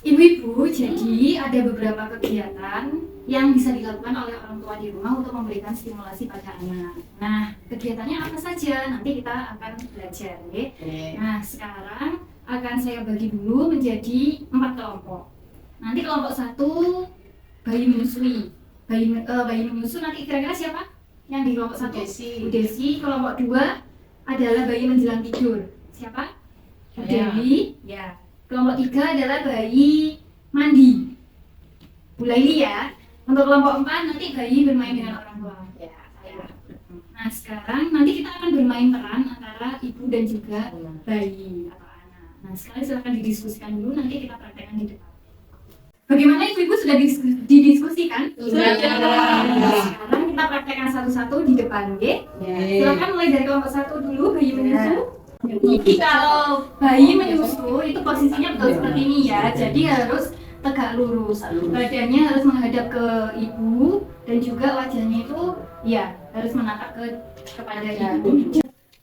Ibu-ibu, jadi ada beberapa kegiatan yang bisa dilakukan oleh orang tua di rumah untuk memberikan stimulasi pada anak. Nah, kegiatannya apa saja? Nanti kita akan belajar, ya. Nah, sekarang akan saya bagi dulu menjadi 4 kelompok. Nanti kelompok 1 bayi menyusui. Bayi menyusu nanti kira-kira siapa? Yang di kelompok 1? Bu Desi. Kelompok 2 adalah bayi menjelang tidur. Siapa? Bu Dewi. Ya. Kelompok 3 adalah bayi mandi. Bu Laili ya. Untuk kelompok 4 nanti bayi bermain dengan orang tua. Ya. Nah, sekarang nanti kita akan bermain peran antara ibu dan juga bayi atau anak. Nah, sekarang silakan didiskusikan dulu, nanti kita praktekkan di depan. Bagaimana ibu-ibu sudah didiskusikan? Sudah. Sekarang kita praktekkan satu-satu di depan, ya. Silakan mulai dari kelompok 1 dulu, bayi menyusu. Jadi kalau bayi menyusu itu posisinya betul seperti ini ya. Jadi harus tegak lurus. Badannya harus menghadap ke ibu dan juga wajahnya itu ya harus menatap kepada ibu.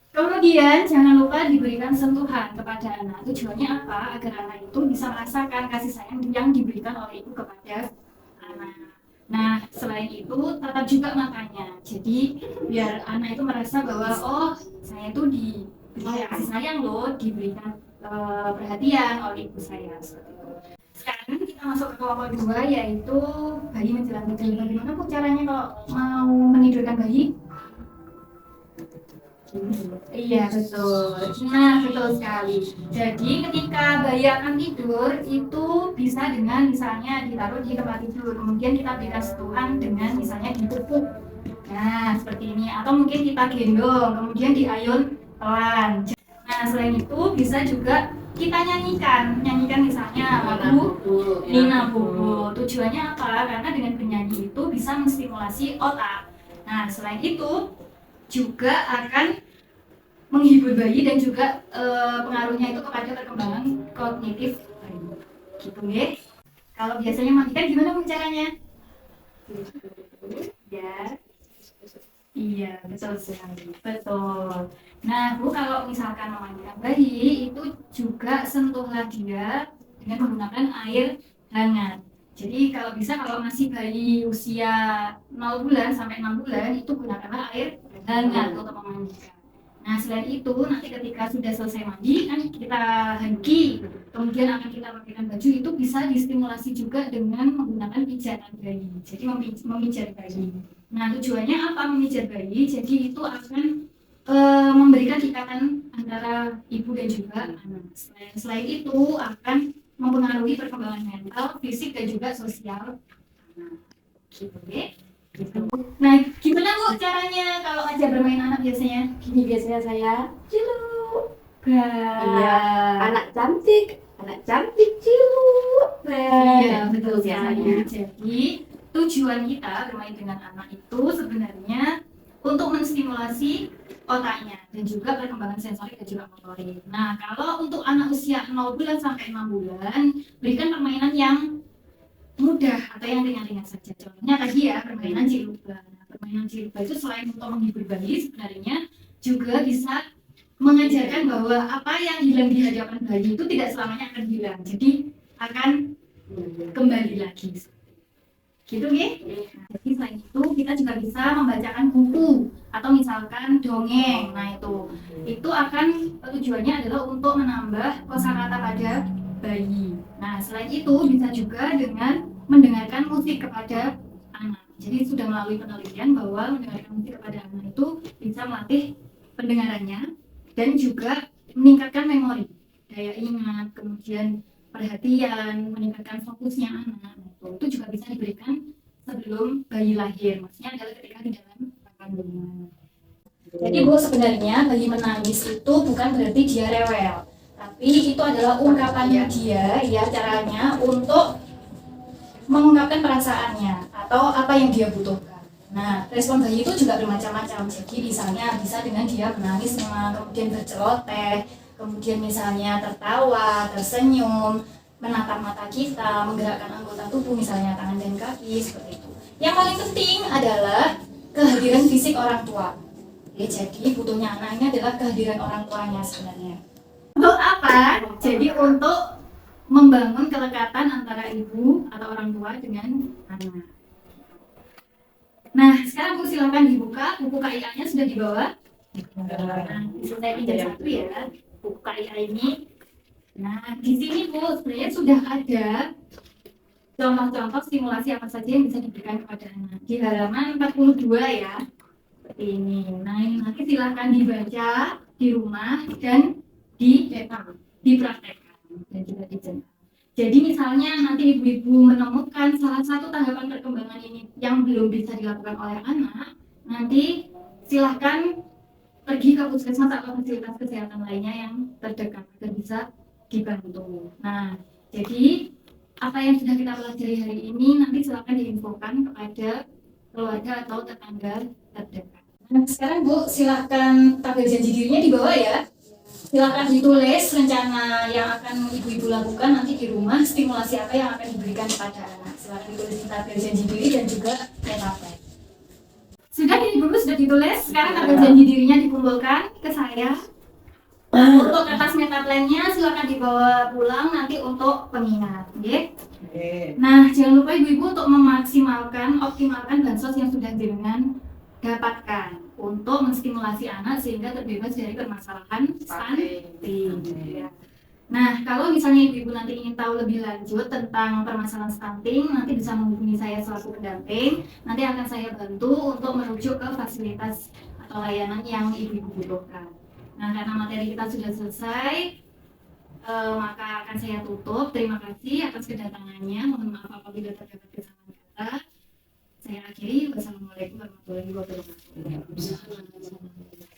Kemudian jangan lupa diberikan sentuhan kepada anak. Tujuannya apa? Agar anak itu bisa merasakan kasih sayang yang diberikan oleh ibu kepada anak. Nah, selain itu tatap juga matanya. Jadi biar anak itu merasa bahwa oh, saya itu kasih sayang loh, diberikan perhatian oleh ibu saya. Seperti itu. Sekarang kita masuk ke kelompok 2, yaitu bayi menjelang tidur. Bagaimana Bu caranya kalau mau menidurkan bayi? Iya betul. Nah betul sekali. Jadi ketika bayi akan tidur itu bisa dengan misalnya ditaruh di tempat tidur, kemudian kita berikan sentuhan dengan misalnya dipupuk. Nah seperti ini. Atau mungkin kita gendong, kemudian diayun pelan. Nah selain itu bisa juga kita nyanyikan misalnya lagu Nina Bobo. Tujuannya apa? Karena dengan bernyanyi itu bisa menstimulasi otak. Nah selain itu juga akan menghibur bayi dan juga pengaruhnya itu kepada perkembangan kognitif bayi. Gitu ya. Kalau biasanya mandikan gimana Bu caranya? Ya. Iya, betul sekali. Betul. Nah, Bu kalau misalkan memandikan bayi itu juga sentuhlah dia dengan menggunakan air hangat. Jadi kalau bisa kalau masih bayi usia 0 bulan sampai 6 bulan itu gunakanlah air hangat untuk memandikan. Nah selain itu nanti ketika sudah selesai mandi kan kita hengki, kemudian akan kita pakaikan baju, itu bisa distimulasi juga dengan menggunakan pijatan bayi. Jadi memijat bayi. Nah tujuannya apa memijat bayi? Jadi itu akan memberikan ikatan antara ibu dan juga anak. Selain itu akan mempengaruhi perkembangan mental, fisik dan juga sosial anak. Gitu ya. Gitu. Nah, gimana Bu caranya kalau ngajak bermain anak biasanya? Gini biasanya saya cilu. Iya, Anak cantik cilu. Iya, betul biasanya. Jadi, tujuan kita bermain dengan anak itu sebenarnya untuk menstimulasi otaknya dan juga perkembangan sensorik dan juga motorik. Nah, kalau untuk anak usia 0 bulan sampai 6 bulan, berikan permainan yang mudah atau yang ringan-ringan saja. Contohnya tadi ya permainan ciluba. Permainan ciluba itu selain untuk menghibur bayi sebenarnya juga bisa mengajarkan bahwa apa yang hilang di hadapan bayi itu tidak selamanya akan hilang. Jadi akan kembali lagi. Gitu ya. Nah, jadi selain itu kita juga bisa membacakan buku atau misalkan dongeng. Nah itu akan tujuannya adalah untuk menambah kosakata pada bayi. Nah selain itu bisa juga dengan mendengarkan musik kepada anak. Jadi sudah melalui penelitian bahwa mendengarkan musik kepada anak itu bisa melatih pendengarannya dan juga meningkatkan memori, daya ingat, kemudian perhatian, meningkatkan fokusnya anak. Itu juga bisa diberikan sebelum bayi lahir, maksudnya adalah ketika di dalam kandungan. Jadi Bu sebenarnya bayi menangis itu bukan berarti dia rewel, tapi itu adalah ungkapannya dia ya, caranya untuk mengungkapkan perasaannya atau apa yang dia butuhkan. Nah, respon bayi itu juga bermacam-macam. Jadi misalnya bisa dengan dia menangis, kemudian berceloteh, kemudian misalnya tertawa, tersenyum, menatap mata kita, menggerakkan anggota tubuh misalnya tangan dan kaki seperti itu. Yang paling penting adalah kehadiran fisik orang tua. Oke, jadi butuhnya anak ini adalah kehadiran orang tuanya sebenarnya. Untuk apa? Jadi untuk membangun kelekatan antara ibu atau orang tua dengan anak. Nah, sekarang Bu silakan dibuka buku KIA-nya sudah dibawa. Nah, bisa saya pinjam satu ya, buku KIA ini. Nah, di sini Bu sebenarnya sudah ada contoh-contoh stimulasi apa saja yang bisa diberikan kepada anak. Di halaman 42 ya, seperti ini. Nah, ini nanti silakan dibaca di rumah dan dipraktekkan dan juga dicetak. Jadi misalnya nanti ibu-ibu menemukan salah satu tanggapan perkembangan ini yang belum bisa dilakukan oleh anak, nanti silahkan pergi ke puskesmas atau fasilitas kesehatan lainnya yang terdekat agar bisa dibantu. Nah, jadi apa yang sudah kita pelajari hari ini nanti silahkan diinfokan kepada keluarga atau tetangga terdekat. Nah, sekarang Bu, silahkan tabel janji dirinya dibawa ya. Silakan ditulis rencana yang akan ibu-ibu lakukan nanti di rumah, stimulasi apa yang akan diberikan kepada anak. Silakan ditulis di tabel janji diri dan juga tabel. Sudah ibu-ibu sudah ditulis, sekarang tabel janji dirinya dikumpulkan ke saya. Untuk kertas metaplannya silakan dibawa pulang nanti untuk pengingat, ya. Nah, jangan lupa ibu-ibu untuk optimalkan bansos yang sudah jenengan dapatkan untuk menstimulasi anak sehingga terbebas dari permasalahan stunting. Ya. Nah, kalau misalnya ibu-ibu nanti ingin tahu lebih lanjut tentang permasalahan stunting, nanti bisa menghubungi saya selaku pendamping. Nanti akan saya bantu untuk merujuk ke fasilitas atau layanan yang ibu-ibu butuhkan. Nah, karena materi kita sudah selesai, maka akan saya tutup. Terima kasih atas kedatangannya. Mohon maaf apabila terdapat kesalahan kata. Saya akhiri. Wassalamualaikum warahmatullahi wabarakatuh.